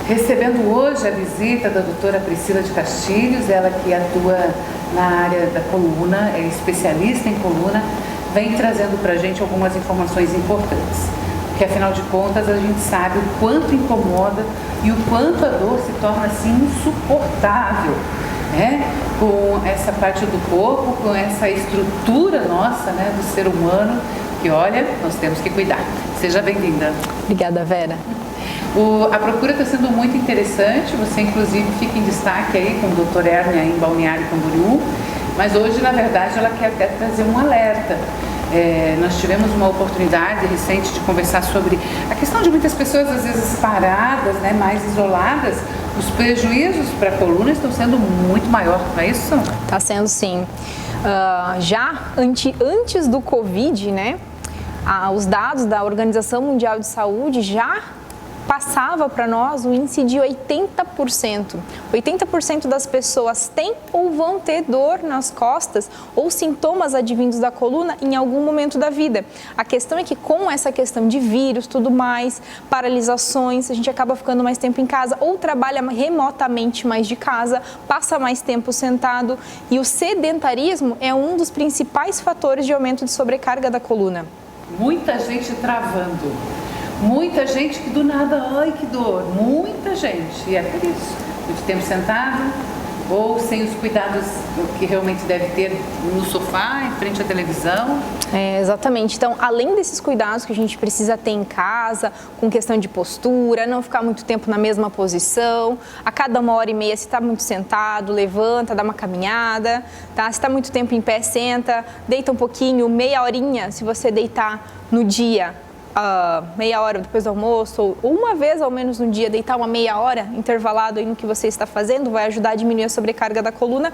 Recebendo hoje a visita da doutora Priscila de Castilhos, ela que atua na área da coluna, é especialista em coluna, vem trazendo para a gente algumas informações importantes. Porque afinal de contas a gente sabe o quanto incomoda e o quanto a dor se torna assim insuportável, né? Com essa parte do corpo, com essa estrutura nossa, né, do ser humano, que olha, nós temos que cuidar. Seja bem-vinda. Obrigada, Vera. A procura está sendo muito interessante, você inclusive fica em destaque aí com o Dr. Hérnia em Balneário Camboriú, mas hoje, na verdade, ela quer até trazer um alerta. Nós tivemos uma oportunidade recente de conversar sobre a questão de muitas pessoas, às vezes paradas, né, mais isoladas. Os prejuízos para a coluna estão sendo muito maiores, não é isso? Está sendo, sim. Antes do Covid, né, os dados da Organização Mundial de Saúde já passava para nós o índice de 80%. 80% das pessoas têm ou vão ter dor nas costas ou sintomas advindos da coluna em algum momento da vida. A questão é que com essa questão de vírus, tudo mais, paralisações, a gente acaba ficando mais tempo em casa ou trabalha remotamente mais de casa, passa mais tempo sentado e o sedentarismo é um dos principais fatores de aumento de sobrecarga da coluna. Muita gente travando. Muita gente que do nada, ai que dor, muita gente, e é por isso, muito tempo sentado ou sem os cuidados que realmente deve ter no sofá, em frente à televisão. Exatamente, então além desses cuidados que a gente precisa ter em casa, com questão de postura, não ficar muito tempo na mesma posição, a cada 1h30 se está muito sentado, levanta, dá uma caminhada, tá? Se está muito tempo em pé, senta, deita um pouquinho, meia horinha, se você deitar no dia, meia hora depois do almoço, ou uma vez ao menos no dia, deitar uma meia hora intervalado aí no que você está fazendo, vai ajudar a diminuir a sobrecarga da coluna.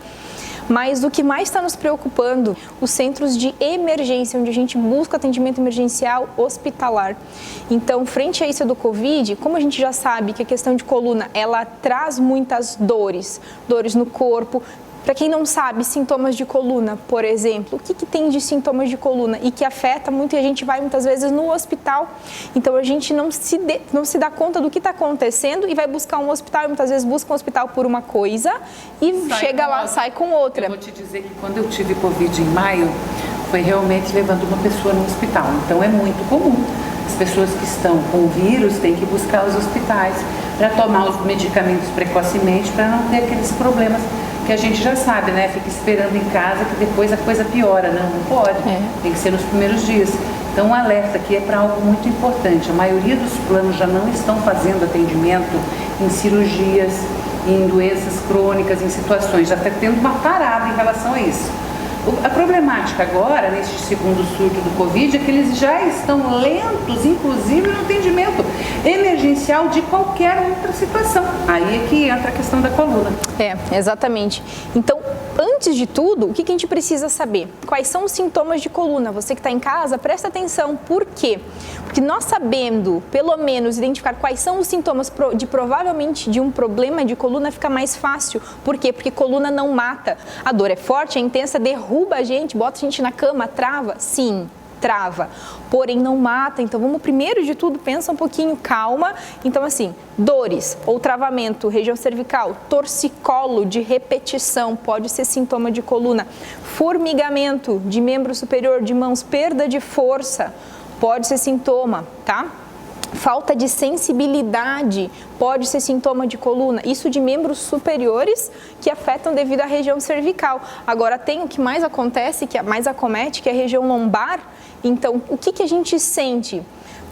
Mas o que mais está nos preocupando, os centros de emergência, onde a gente busca atendimento emergencial hospitalar. Então, frente a isso do Covid, como a gente já sabe que a questão de coluna, ela traz muitas dores no corpo. Para quem não sabe, sintomas de coluna, por exemplo, o que tem de sintomas de coluna e que afeta muito e a gente vai muitas vezes no hospital. Então a gente não se dá conta do que está acontecendo e vai buscar um hospital e muitas vezes busca um hospital por uma coisa e chega lá, sai com outra. Eu vou te dizer que quando eu tive Covid em maio, foi realmente levando uma pessoa no hospital. Então é muito comum. As pessoas que estão com o vírus têm que buscar os hospitais para tomar os medicamentos precocemente para não ter aqueles problemas que a gente já sabe, né? Fica esperando em casa que depois a coisa piora. Não pode. Tem que ser nos primeiros dias. Então, um alerta aqui é para algo muito importante. A maioria dos planos já não estão fazendo atendimento em cirurgias, em doenças crônicas, em situações. Já está tendo uma parada em relação a isso. A problemática agora, neste segundo surto do Covid, é que eles já estão lentos, inclusive no atendimento emergencial de qualquer outra situação. Aí é que entra a questão da coluna. Exatamente. Então, antes de tudo, o que a gente precisa saber? Quais são os sintomas de coluna? Você que está em casa, presta atenção. Por quê? Porque nós sabendo, pelo menos, identificar quais são os sintomas provavelmente de um problema de coluna, fica mais fácil. Por quê? Porque coluna não mata. A dor é forte, é intensa, derruba a gente, bota a gente na cama, trava? Sim, trava. Porém, não mata. Então, vamos primeiro de tudo, pensa um pouquinho, calma. Então, assim, dores ou travamento, região cervical, torcicolo de repetição, pode ser sintoma de coluna. Formigamento de membro superior, de mãos, perda de força, pode ser sintoma, tá? Falta de sensibilidade pode ser sintoma de coluna, isso de membros superiores que afetam devido à região cervical. Agora tem o que mais acontece, que mais acomete, que é a região lombar. Então, o que a gente sente?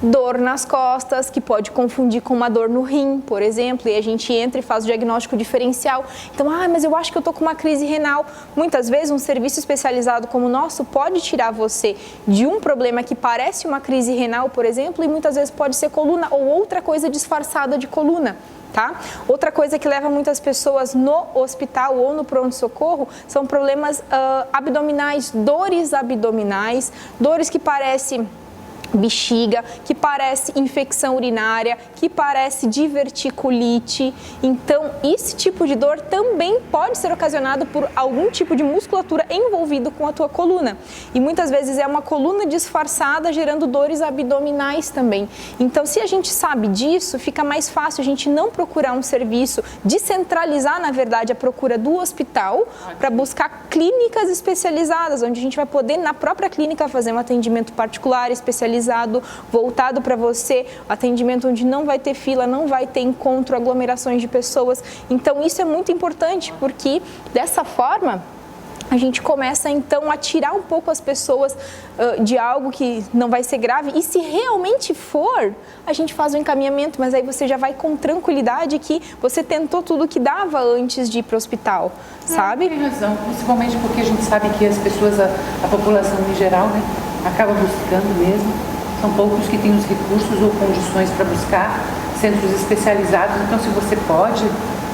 Dor nas costas, que pode confundir com uma dor no rim, por exemplo, e a gente entra e faz o diagnóstico diferencial. Então, mas eu acho que eu estou com uma crise renal. Muitas vezes um serviço especializado como o nosso pode tirar você de um problema que parece uma crise renal, por exemplo, e muitas vezes pode ser coluna ou outra coisa disfarçada de coluna. Tá? Outra coisa que leva muitas pessoas no hospital ou no pronto-socorro são problemas abdominais, dores que parecem bexiga, que parece infecção urinária, que parece diverticulite. Então, esse tipo de dor também pode ser ocasionado por algum tipo de musculatura envolvido com a tua coluna. E muitas vezes é uma coluna disfarçada gerando dores abdominais também. Então, se a gente sabe disso, fica mais fácil a gente não procurar um serviço, descentralizar, na verdade, a procura do hospital para buscar clínicas especializadas, onde a gente vai poder, na própria clínica, fazer um atendimento particular, especializado, voltado para você, atendimento onde não vai ter fila, não vai ter encontro, aglomerações de pessoas. Então isso é muito importante, porque dessa forma a gente começa então a tirar um pouco as pessoas de algo que não vai ser grave, e se realmente for, a gente faz o encaminhamento, mas aí você já vai com tranquilidade que você tentou tudo que dava antes de ir para o hospital, sabe? Tem razão, principalmente porque a gente sabe que as pessoas, a população em geral, né, acaba buscando mesmo. São poucos que têm os recursos ou condições para buscar centros especializados. Então, se você pode,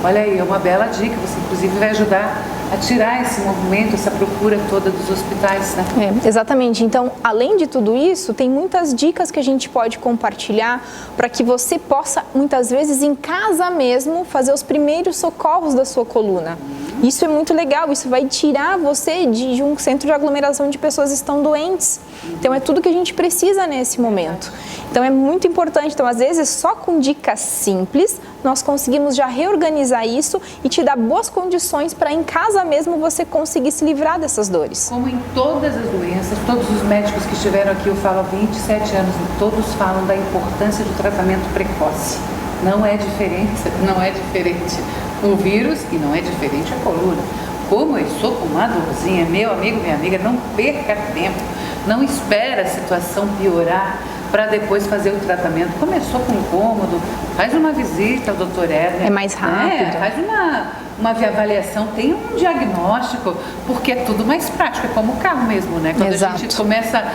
olha aí, é uma bela dica. Você, inclusive, vai ajudar a tirar esse movimento, essa procura toda dos hospitais, né? Exatamente. Então, além de tudo isso, tem muitas dicas que a gente pode compartilhar para que você possa, muitas vezes, em casa mesmo, fazer os primeiros socorros da sua coluna. Isso é muito legal, isso vai tirar você de um centro de aglomeração de pessoas que estão doentes. Então, é tudo que a gente precisa nesse momento. Então, é muito importante. Então, às vezes, só com dicas simples, nós conseguimos já reorganizar isso e te dar boas condições para, em casa mesmo, você conseguir se livrar dessas dores. Como em todas as doenças, todos os médicos que estiveram aqui, eu falo há 27 anos, todos falam da importância do tratamento precoce. Não é diferente o vírus e não é diferente a coluna. Como eu sou com uma dorzinha, meu amigo, minha amiga, não perca tempo, não espera a situação piorar para depois fazer o tratamento. Começou com incômodo, faz uma visita ao Dr. Herner. É mais rápido. Faz uma avaliação, tem um diagnóstico, porque é tudo mais prático, é como o carro mesmo, né? Quando Exato. a gente começa,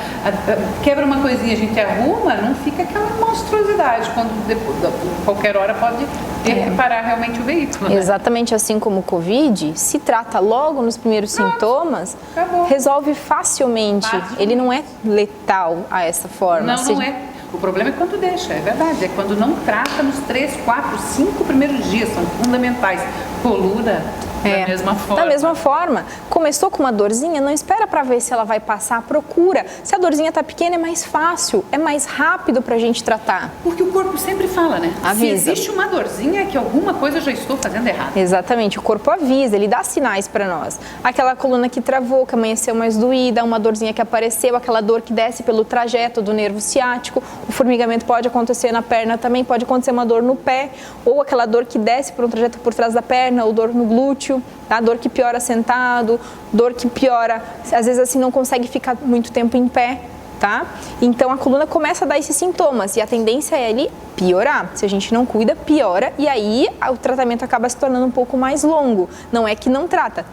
quebra uma coisinha, a gente arruma, não fica aquela monstruosidade, quando depois, qualquer hora pode ter que parar realmente o veículo. Né? Exatamente assim como o Covid, se trata logo nos primeiros sintomas, acabou. Resolve facilmente. Ele não é letal a essa forma. Não é. O problema é quando deixa, é verdade. É quando não trata nos 3, 4, 5 primeiros dias, são fundamentais. Coluna, da mesma forma. Da mesma forma. Começou com uma dorzinha, não espera para ver se ela vai passar, procura. Se a dorzinha está pequena, é mais fácil, é mais rápido para a gente tratar. Porque o corpo sempre fala, né? Avisa. Se existe uma dorzinha, é que alguma coisa eu já estou fazendo errado. Exatamente, o corpo avisa, ele dá sinais para nós. Aquela coluna que travou, que amanheceu mais doída, uma dorzinha que apareceu, aquela dor que desce pelo trajeto do nervo ciático. O formigamento pode acontecer na perna também, pode acontecer uma dor no pé, ou aquela dor que desce por um trajeto por trás da perna, ou dor no glúteo. Tá? Dor que piora sentado, dor que piora, às vezes assim não consegue ficar muito tempo em pé, tá? Então a coluna começa a dar esses sintomas e a tendência é ele piorar. Se a gente não cuida, piora e aí o tratamento acaba se tornando um pouco mais longo. Não é que não trata,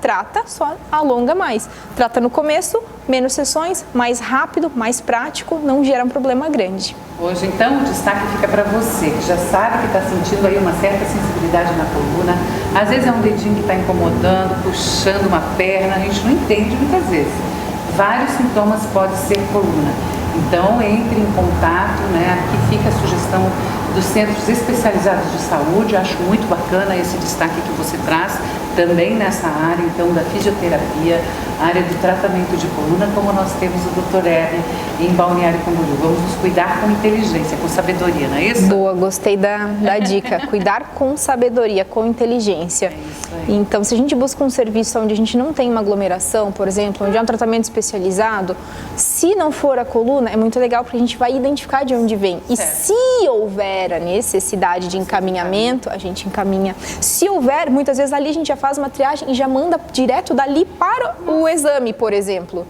só alonga mais. Trata no começo, menos sessões, mais rápido, mais prático, não gera um problema grande. Hoje, então, o destaque fica para você, que já sabe que está sentindo aí uma certa sensibilidade na coluna. Às vezes é um dedinho que está incomodando, puxando uma perna, a gente não entende muitas vezes. Vários sintomas podem ser coluna. Então, entre em contato, né? Aqui fica a sugestão dos centros especializados de saúde. Acho muito bacana esse destaque que você traz, também nessa área, então, da fisioterapia, área do tratamento de coluna, como nós temos o Dr. Herner em Balneário Camboriú. Vamos nos cuidar com inteligência, com sabedoria, não é isso? Boa, gostei da dica. Cuidar com sabedoria, com inteligência. É isso aí. Então, se a gente busca um serviço onde a gente não tem uma aglomeração, por exemplo, onde é um tratamento especializado, se não for a coluna, é muito legal porque a gente vai identificar de onde vem. E se houver a necessidade de encaminhamento, a gente encaminha. Se houver, muitas vezes ali a gente já faz uma triagem e já manda direto dali para o exame, por exemplo.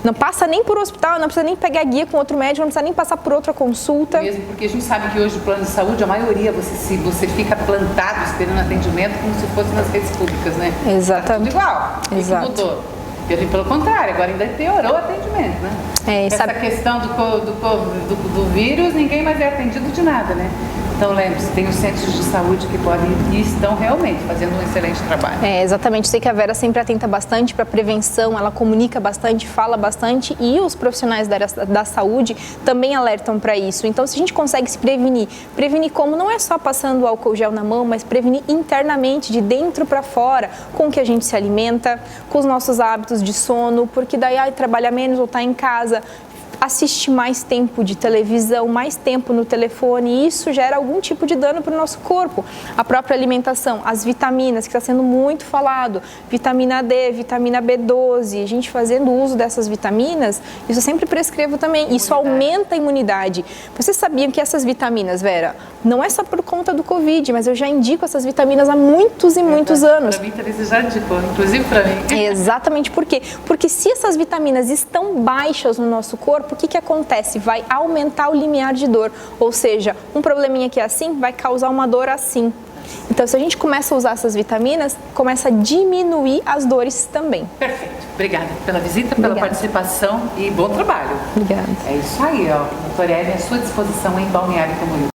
Não passa nem por hospital, não precisa nem pegar guia com outro médico, não precisa nem passar por outra consulta. Mesmo porque a gente sabe que hoje o plano de saúde, a maioria, você fica plantado esperando atendimento como se fosse nas redes públicas, né? Exatamente. Tá tudo igual. Exato. O que mudou? Pelo contrário, agora ainda piorou o atendimento, né? Essa questão do vírus, ninguém mais é atendido de nada, né? Então, lembre-se, tem os centros de saúde que podem e estão realmente fazendo um excelente trabalho. Exatamente. Sei que a Vera sempre atenta bastante para a prevenção, ela comunica bastante, fala bastante e os profissionais da saúde também alertam para isso. Então, se a gente consegue se prevenir como não é só passando álcool gel na mão, mas prevenir internamente, de dentro para fora, com o que a gente se alimenta, com os nossos hábitos de sono, porque daí trabalha menos ou está em casa, assiste mais tempo de televisão, mais tempo no telefone, e isso gera algum tipo de dano para o nosso corpo. A própria alimentação, as vitaminas, que está sendo muito falado, vitamina D, vitamina B12, a gente fazendo uso dessas vitaminas, isso eu sempre prescrevo também, isso aumenta a imunidade. Vocês sabiam que essas vitaminas, Vera, não é só por conta do Covid, mas eu já indico essas vitaminas há muitos e muitos anos. Para mim, Teresa já indicou, inclusive para mim. Exatamente por quê? Porque se essas vitaminas estão baixas no nosso corpo, o que acontece? Vai aumentar o limiar de dor, ou seja, um probleminha que é assim vai causar uma dor assim. Então, se a gente começa a usar essas vitaminas, começa a diminuir as dores também. Perfeito. Obrigada pela visita, pela participação e bom trabalho. Obrigada. É isso aí, ó. Doutora Ellen, à sua disposição em Balneário Camboriú.